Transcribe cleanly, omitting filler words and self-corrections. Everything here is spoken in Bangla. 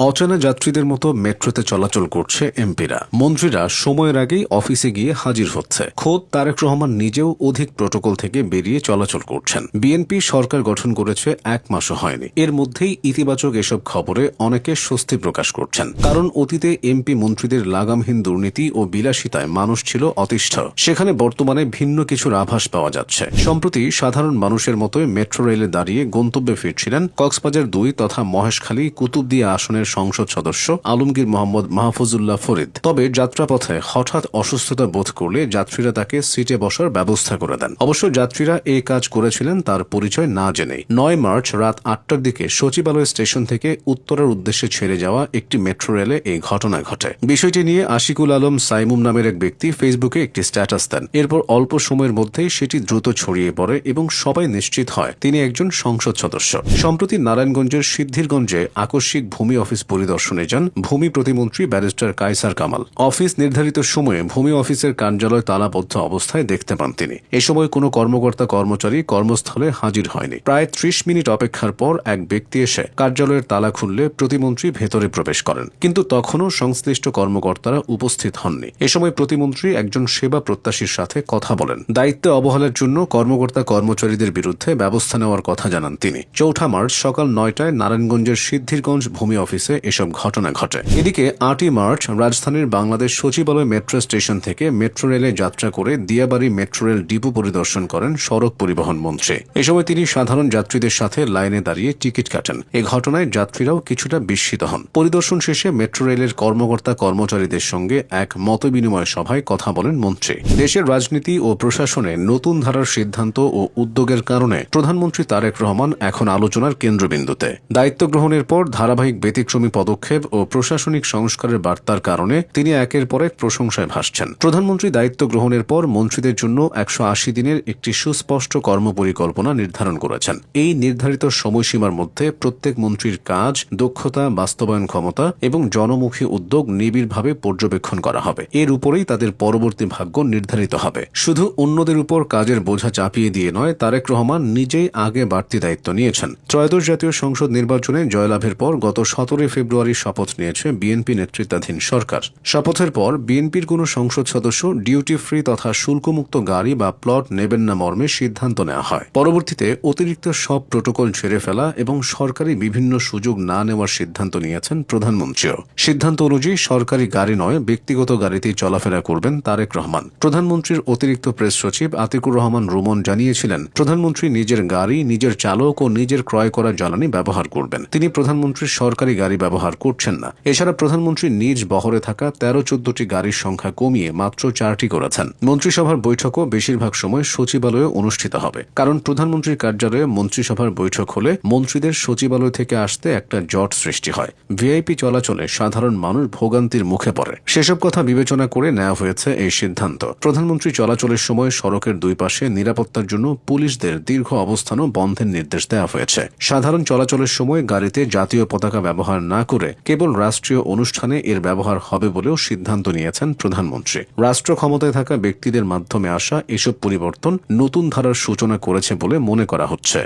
অচেনা যাত্রীদের মতো মেট্রোতে চলাচল করছে এমপিরা। মন্ত্রীরা সময়ের আগেই অফিসে গিয়ে হাজির হচ্ছে। খোদ তারেক রহমান নিজেও অধিক প্রোটোকল থেকে বেরিয়ে চলাচল করছেন। বিএনপি সরকার গঠন করেছে 1 মাসও হয়নি। এর মধ্যেই ইতিবাচক এসব খবরে অনেকে স্বস্তি প্রকাশ করছেন। কারণ অতীতে এমপি মন্ত্রীদের লাগামহীন দুর্নীতি ও বিলাসিতায় মানুষ ছিল অতিষ্ঠ। সেখানে বর্তমানে ভিন্ন কিছুর আভাস পাওয়া যাচ্ছে। সম্প্রতি সাধারণ মানুষের মতোই মেট্রো রেলে দাঁড়িয়ে গন্তব্যে ফিরছিলেন কক্সবাজার 2 তথা মহেশখালী কুতুবদিয়া আসনের সংসদ সদস্য আলমগীর মোহাম্মদ মাহফুজুল্লাহ ফরিদ। তবে যাত্রাপথে হঠাৎ অসুস্থতা বোধ করলে যাত্রীরা তাকে সিটে বসার ব্যবস্থা করে দেন। অবশ্য যাত্রীরা এই কাজ করেছিলেন তার পরিচয় না জেনেই। 9 মার্চ রাত 8টার দিকে সচিবালয় স্টেশন থেকে উত্তরার উদ্দেশ্যে ছেড়ে যাওয়া একটি মেট্রো রেলে এই ঘটনা ঘটে। বিষয়টি নিয়ে আশিকুল আলম সাইমুম নামের এক ব্যক্তি ফেসবুকে একটি স্ট্যাটাস দেন। এরপর অল্প সময়ের মধ্যেই সেটি দ্রুত ছড়িয়ে পড়ে এবং সবাই নিশ্চিত হয় তিনি একজন সংসদ সদস্য। সম্প্রতি নারায়ণগঞ্জের সিদ্ধিরগঞ্জে আকস্মিক ভূমি অফিস পরিদর্শনে যান ভূমি প্রতিমন্ত্রী ব্যারিস্টার কায়সার কামাল। অফিস নির্ধারিত সময়ে ভূমি অফিসের কার্যালয় তালাবদ্ধ অবস্থায় দেখতে পান তিনি। এ সময় কোনো কর্মকর্তা কর্মচারী কর্মস্থলে হাজির হয়নি। প্রায় 30 মিনিট অপেক্ষার পর এক ব্যক্তি এসে কার্যালয়ের তালা খুললে প্রতিমন্ত্রী ভেতরে প্রবেশ করেন, কিন্তু তখনও সংশ্লিষ্ট কর্মকর্তারা উপস্থিত হননি। এ সময় প্রতিমন্ত্রী একজন সেবা প্রত্যাশীর সাথে কথা বলেন। দায়িত্বে অবহেলার জন্য কর্মকর্তা কর্মচারীদের বিরুদ্ধে ব্যবস্থা নেওয়ার কথা জানান তিনি। 4 মার্চ সকাল 9টায় নারায়ণগঞ্জের সিদ্ধিরগঞ্জ ভূমি অফিসে এসব ঘটনা ঘটে। এদিকে 8 মার্চ রাজধানীর বাংলাদেশ সচিবালয় মেট্রো স্টেশন থেকে মেট্রো রেলে যাত্রা করে দিয়াবাড়ি মেট্রো রেল ডিপো পরিদর্শন করেন সড়ক পরিবহন মন্ত্রী। এ সময় তিনি সাধারণ যাত্রীদের সাথে লাইনে দাঁড়িয়ে টিকিট কাটেন। এ ঘটনায় যাত্রীরাও কিছুটা বিস্মিত হন। পরিদর্শন শেষে মেট্রো রেলের কর্মকর্তা কর্মচারীদের সঙ্গে এক মতবিনিময় সভায় কথা বলেন মন্ত্রী। দেশের রাজনীতি ও প্রশাসনে নতুন ধারার সিদ্ধান্ত ও উদ্যোগের কারণে প্রধানমন্ত্রী তারেক রহমান এখন আলোচনার কেন্দ্রবিন্দুতে। দায়িত্ব গ্রহণের পর ধারাবাহিক ব্যতিক্রমী পদক্ষেপ ও প্রশাসনিক সংস্কারের বার্তার কারণে তিনি একের পর এক প্রশংসায় ভাসছেন। প্রধানমন্ত্রী দায়িত্ব গ্রহণের পর মন্ত্রীদের জন্য 180 দিনের একটি সুস্পষ্ট কর্মপরিকল্পনা নির্ধারণ করেছেন। এই নির্ধারিত সময়সীমার মধ্যে প্রত্যেক মন্ত্রীর কাজ, দক্ষতা, বাস্তবায়ন ক্ষমতা এবং জনমুখী উদ্যোগ নিবিড়ভাবে পর্যবেক্ষণ করা হবে। এর উপরেই তাদের পরবর্তী ভাগ্য নির্ধারিত হবে। শুধু অন্যদের উপর কাজের বোঝা চাপিয়ে দিয়ে নয়, তারেক রহমান নিজেই আগে বাড়তি দায়িত্ব নিয়েছেন। ত্রয়োদশ জাতীয় সংসদ নির্বাচনে জয়লাভের পর গত 17 ফেব্রুয়ারি শপথ নিয়েছে বিএনপি নেতৃত্বাধীন সরকার। শপথের পর বিএনপির কোনো সংসদ সদস্য ডিউটি ফ্রি তথা শুল্কমুক্ত গাড়ি বা প্লট নেবেন না মর্মে সিদ্ধান্ত নেওয়া হয়। পরবর্তীতে অতিরিক্ত সব প্রোটোকল ছেড়ে ফেলা এবং সরকারি বিভিন্ন সুযোগ না নেওয়ার সিদ্ধান্ত নিয়েছেন প্রধানমন্ত্রীও। সিদ্ধান্ত অনুযায়ী সরকারি গাড়ি নয়, ব্যক্তিগত গাড়িতেই চলাফেরা করবেন তারেক রহমান। প্রধানমন্ত্রীর অতিরিক্ত প্রেস সচিব আতিকুর রহমান রুমন জানিয়েছিলেন, প্রধানমন্ত্রী নিজের গাড়ি, নিজের চালক ও নিজের ক্রয় করা জ্বালানি ব্যবহার করবেন। তিনি প্রধানমন্ত্রীর সরকারি গাড়ি ব্যবহার করছেন না। এছাড়া প্রধানমন্ত্রী নিজ বহরে থাকা 13-14টি গাড়ির সংখ্যা কমিয়ে মাত্র 4টি করেছেন। মন্ত্রিসভার বৈঠকও বেশিরভাগ সময় সচিবালয়ে অনুষ্ঠিত হবে, কারণ প্রধানমন্ত্রীর কার্যালয়ে মন্ত্রিসভার বৈঠক হলে মন্ত্রীদের সচিবালয় থেকে আসতে একটা জট সৃষ্টি হয়। ভিআইপি চলাচলে সাধারণ মানুষ ভোগান্তির মুখে পড়ে। সেসব কথা বিবেচনা করে নেওয়া হয়েছে এই সিদ্ধান্ত। প্রধানমন্ত্রী চলাচলের সময় সড়কের দুই পাশে নিরাপত্তার জন্য পুলিশদের দীর্ঘ অবস্থান ও বন্ধের নির্দেশ দেওয়া হয়েছে। সাধারণ চলাচলের সময় গাড়িতে জাতীয় পতাকা ব্যবহার না করে কেবল রাষ্ট্রীয় অনুষ্ঠানে এর ব্যবহার হবে বলেও সিদ্ধান্ত নিয়েছেন প্রধানমন্ত্রী। রাষ্ট্র ক্ষমতায় থাকা ব্যক্তিদের মাধ্যমে আসা এসব পরিবর্তন নতুন ধারার সূচনা করেছে বলে মনে করা হচ্ছে।